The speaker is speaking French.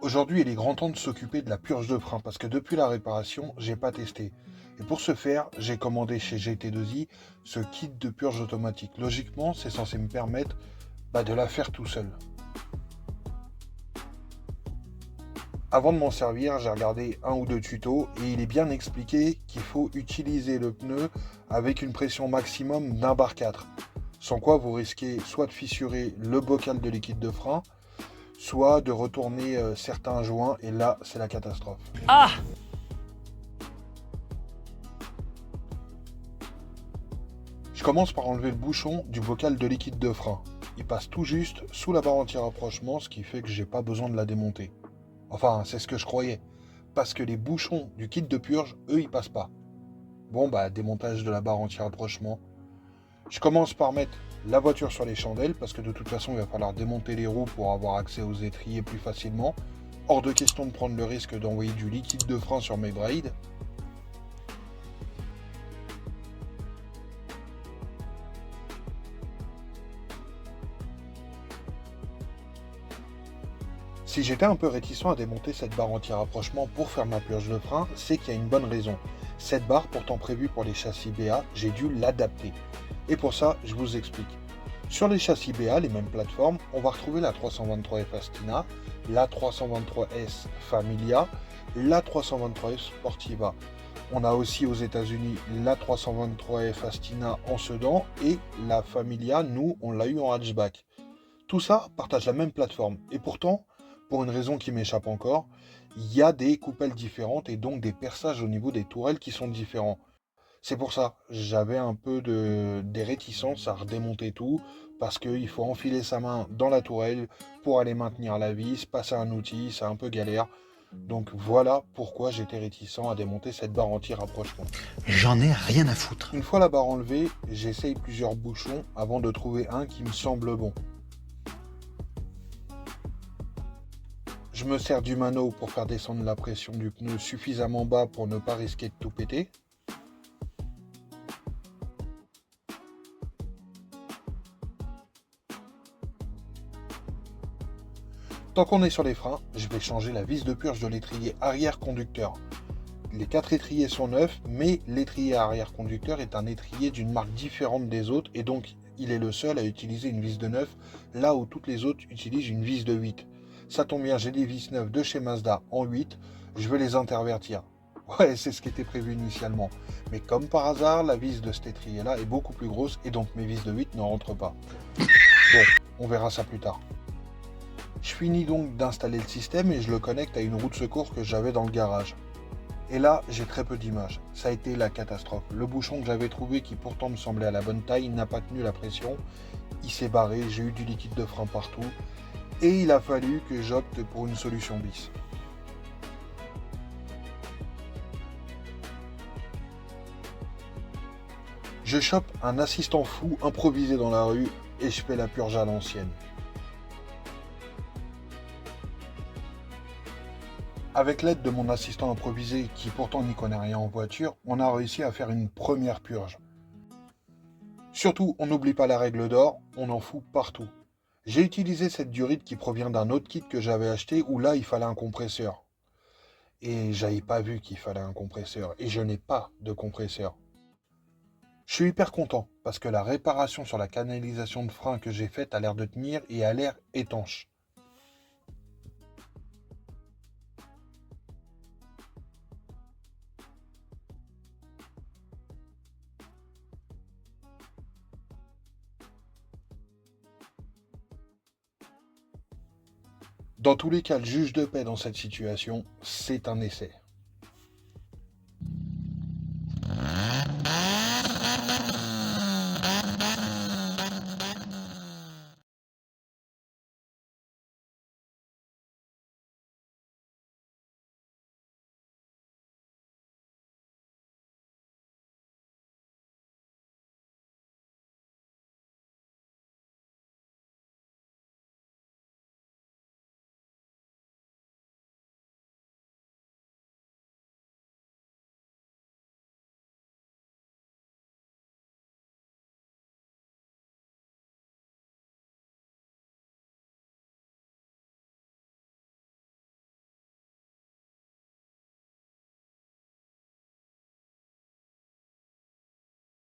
Aujourd'hui, il est grand temps de s'occuper de la purge de frein parce que depuis la réparation, j'ai pas testé. Et pour ce faire, j'ai commandé chez GT2i ce kit de purge automatique. Logiquement, c'est censé me permettre de la faire tout seul. Avant de m'en servir, j'ai regardé un ou deux tutos et il est bien expliqué qu'il faut utiliser le pneu avec une pression maximum d'un bar 4. Sans quoi vous risquez soit de fissurer le bocal de liquide de frein, soit de retourner certains joints et là, c'est la catastrophe. Ah! Je commence par enlever le bouchon du bocal de liquide de frein. Il passe tout juste sous la barre anti-rapprochement, ce qui fait que j'ai pas besoin de la démonter. Enfin, c'est ce que je croyais. Parce que les bouchons du kit de purge, eux, ils passent pas. Bon, démontage de la barre anti-rapprochement. Je commence par mettre la voiture sur les chandelles, parce que de toute façon, il va falloir démonter les roues pour avoir accès aux étriers plus facilement. Hors de question de prendre le risque d'envoyer du liquide de frein sur mes brides. Si j'étais un peu réticent à démonter cette barre anti-rapprochement pour faire ma purge de frein, c'est qu'il y a une bonne raison. Cette barre, pourtant prévue pour les châssis BA, j'ai dû l'adapter. Et pour ça, je vous explique. Sur les châssis BA, les mêmes plateformes, on va retrouver la 323F Astina, la 323S Familia, la 323F Sportiva. On a aussi aux États-Unis la 323F Astina en sedan et la Familia, nous, on l'a eu en hatchback. Tout ça partage la même plateforme et pourtant, pour une raison qui m'échappe encore, il y a des coupelles différentes et donc des perçages au niveau des tourelles qui sont différents. C'est pour ça, j'avais un peu des réticences à redémonter tout, parce qu'il faut enfiler sa main dans la tourelle pour aller maintenir la vis, passer un outil, c'est un peu galère. Donc voilà pourquoi j'étais réticent à démonter cette barre anti-rapprochement. J'en ai rien à foutre. Une fois la barre enlevée, j'essaye plusieurs bouchons avant de trouver un qui me semble bon. Je me sers du mano pour faire descendre la pression du pneu suffisamment bas pour ne pas risquer de tout péter. Tant qu'on est sur les freins, je vais changer la vis de purge de l'étrier arrière conducteur. Les 4 étriers sont neufs, mais l'étrier arrière conducteur est un étrier d'une marque différente des autres et donc il est le seul à utiliser une vis de 9, là où toutes les autres utilisent une vis de 8. Ça tombe bien, j'ai des vis neuves de chez Mazda en 8, je vais les intervertir. Ouais, c'est ce qui était prévu initialement. Mais comme par hasard, la vis de cet étrier-là est beaucoup plus grosse et donc mes vis de 8 ne rentrent pas. Bon, on verra ça plus tard. Je finis donc d'installer le système et je le connecte à une roue de secours que j'avais dans le garage. Et là, j'ai très peu d'images. Ça a été la catastrophe. Le bouchon que j'avais trouvé, qui pourtant me semblait à la bonne taille, n'a pas tenu la pression. Il s'est barré, j'ai eu du liquide de frein partout. Et il a fallu que j'opte pour une solution bis. Je chope un assistant fou improvisé dans la rue et je fais la purge à l'ancienne. Avec l'aide de mon assistant improvisé, qui pourtant n'y connaît rien en voiture, on a réussi à faire une première purge. Surtout, on n'oublie pas la règle d'or, on en fout partout. J'ai utilisé cette durite qui provient d'un autre kit que j'avais acheté où là il fallait un compresseur. Et j'avais pas vu qu'il fallait un compresseur, et je n'ai pas de compresseur. Je suis hyper content, parce que la réparation sur la canalisation de frein que j'ai faite a l'air de tenir et a l'air étanche. Dans tous les cas, le juge de paix dans cette situation, c'est un essai.